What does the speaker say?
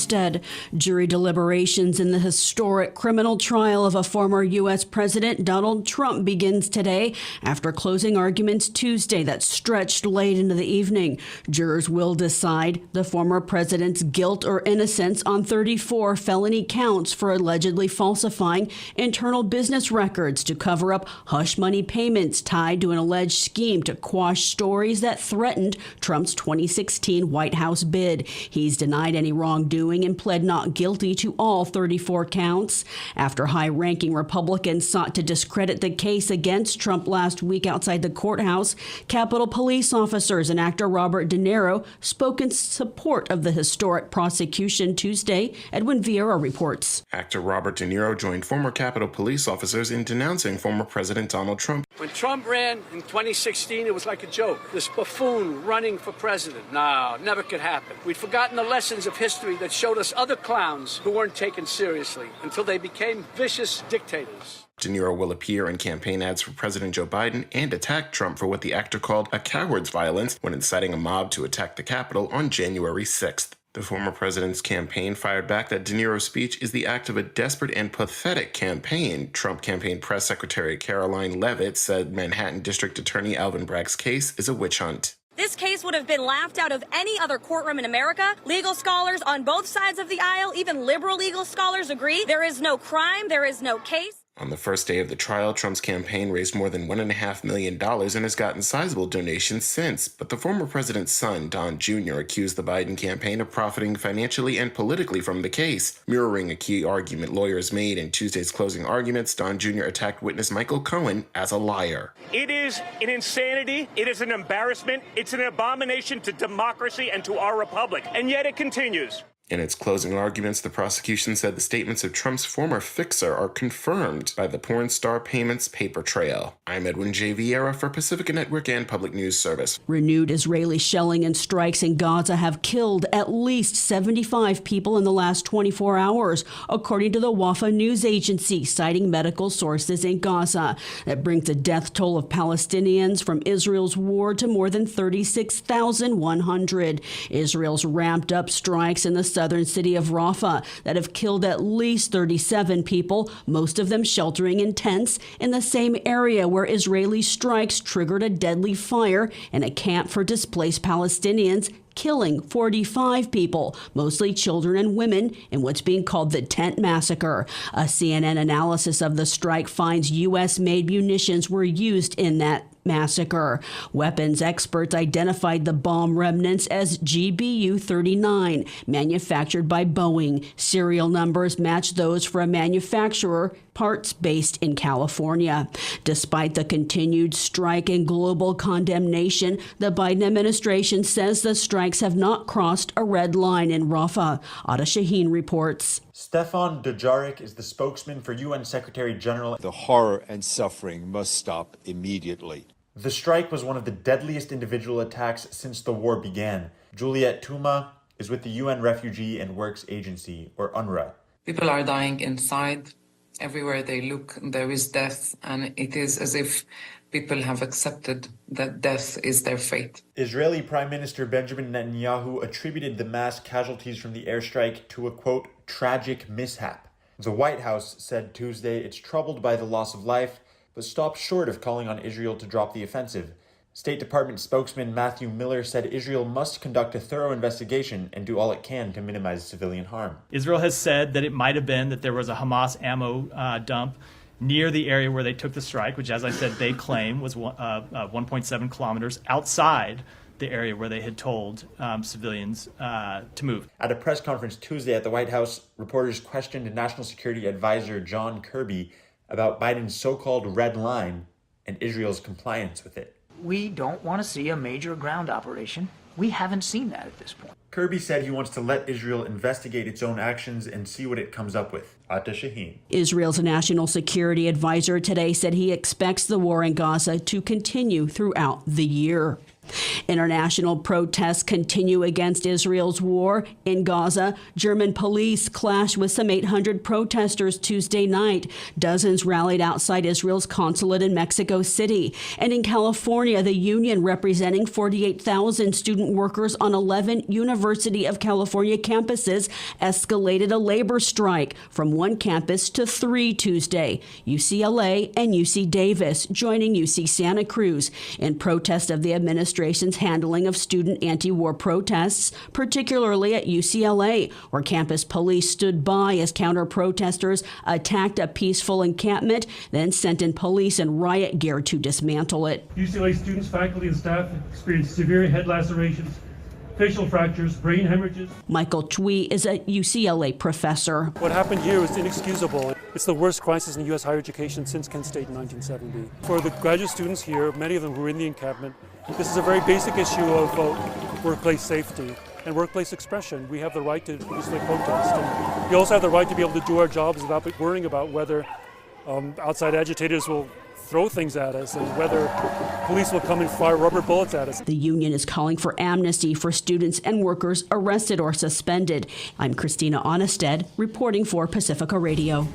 instead. Jury deliberations in the historic criminal trial of a former U.S. President Donald Trump begins today after closing arguments Tuesday that stretched late into the evening. Jurors will decide the former president's guilt or innocence on 34 felony counts for allegedly falsifying internal business records to cover up hush money payments tied to an alleged scheme to quash stories that threatened Trump's 2016 White House bid. He's denied any wrongdoing and pled not guilty to all 34 counts. After high-ranking Republicans sought to discredit the case against Trump last week outside the courthouse, Capitol Police officers and actor Robert De Niro spoke in support of the historic prosecution Tuesday. Edwin Vieira reports. Actor Robert De Niro joined former Capitol Police officers in denouncing former President Donald Trump. When Trump ran in 2016, it was like a joke. This buffoon running for president. No, never could happen. We'd forgotten the lessons of history that showed us other clowns who weren't taken seriously until they became vicious dictators. De Niro will appear in campaign ads for President Joe Biden and attack Trump for what the actor called a coward's violence when inciting a mob to attack the Capitol on January 6th. The former president's campaign fired back that De Niro's speech is the act of a desperate and pathetic campaign. Trump campaign press secretary Caroline Leavitt said Manhattan District Attorney Alvin Bragg's case is a witch hunt. This case would have been laughed out of any other courtroom in America. Legal scholars on both sides of the aisle, even liberal legal scholars, agree there is no crime, there is no case. On the first day of the trial, Trump's campaign raised more than $1.5 million and has gotten sizable donations since. But the former president's son, Don Jr., accused the Biden campaign of profiting financially and politically from the case. Mirroring a key argument lawyers made in Tuesday's closing arguments, Don Jr. attacked witness Michael Cohen as a liar. It is an insanity. It is an embarrassment. It's an abomination to democracy and to our republic. And yet it continues. In its closing arguments, the prosecution said the statements of Trump's former fixer are confirmed by the porn star payments paper trail. I'm Edwin J. Vieira for Pacifica Network and Public News Service. Renewed Israeli shelling and strikes in Gaza have killed at least 75 people in the last 24 hours, according to the Wafa news agency, citing medical sources in Gaza. That brings the death toll of Palestinians from Israel's war to more than 36,100. Israel's ramped up strikes in the southern city of Rafah that have killed at least 37 people, most of them sheltering in tents in the same area where Israeli strikes triggered a deadly fire in a camp for displaced Palestinians, killing 45 people, mostly children and women, in what's being called the Tent Massacre. A CNN analysis of the strike finds U.S.-made munitions were used in that massacre. Weapons experts identified the bomb remnants as GBU-39, manufactured by Boeing. Serial numbers match those for a manufacturer, parts based in California. Despite the continued strike and global condemnation, the Biden administration says the strikes have not crossed a red line in Rafah. Ada Shaheen reports. Stefan Dujarric is the spokesman for UN Secretary General. The horror and suffering must stop immediately. The strike was one of the deadliest individual attacks since the war began. Juliette Touma is with the UN Refugee and Works Agency, or UNRWA. People are dying inside. Everywhere they look, there is death, and it is as if people have accepted that death is their fate. Israeli Prime Minister Benjamin Netanyahu attributed the mass casualties from the airstrike to a, quote, tragic mishap. The White House said Tuesday it's troubled by the loss of life, but stopped short of calling on Israel to drop the offensive. State Department spokesman Matthew Miller said Israel must conduct a thorough investigation and do all it can to minimize civilian harm. Israel has said that it might have been that there was a Hamas ammo dump near the area where they took the strike, which, as I said, they claim was 1.7 kilometers outside the area where they had told civilians to move. At a press conference Tuesday at the White House, reporters questioned National Security Advisor John Kirby about Biden's so-called red line and Israel's compliance with it. We don't want to see a major ground operation. We haven't seen that at this point. Kirby said he wants to let Israel investigate its own actions and see what it comes up with. Ata Shaheen. Israel's national security advisor today said he expects the war in Gaza to continue throughout the year. International protests continue against Israel's war in Gaza. German police clashed with some 800 protesters Tuesday night. Dozens rallied outside Israel's consulate in Mexico City. And in California, the union representing 48,000 student workers on 11 University of California campuses escalated a labor strike from one campus to 3 Tuesday. UCLA and UC Davis joining UC Santa Cruz in protest of the administration's handling of student anti-war protests, particularly at UCLA, where campus police stood by as counter-protesters attacked a peaceful encampment, then sent in police and riot gear to dismantle it. UCLA students, faculty, and staff experienced severe head lacerations, facial fractures, brain hemorrhages. Michael Chui is a UCLA professor. What happened here is inexcusable. It's the worst crisis in U.S. higher education since Kent State in 1970. For the graduate students here, many of them who were in the encampment, this is a very basic issue of workplace safety and workplace expression. We have the right to peacefully protest. And we also have the right to be able to do our jobs without worrying about whether outside agitators will throw things at us and whether police will come and fire rubber bullets at us. The union is calling for amnesty for students and workers arrested or suspended. I'm Christina Onnested, reporting for Pacifica Radio.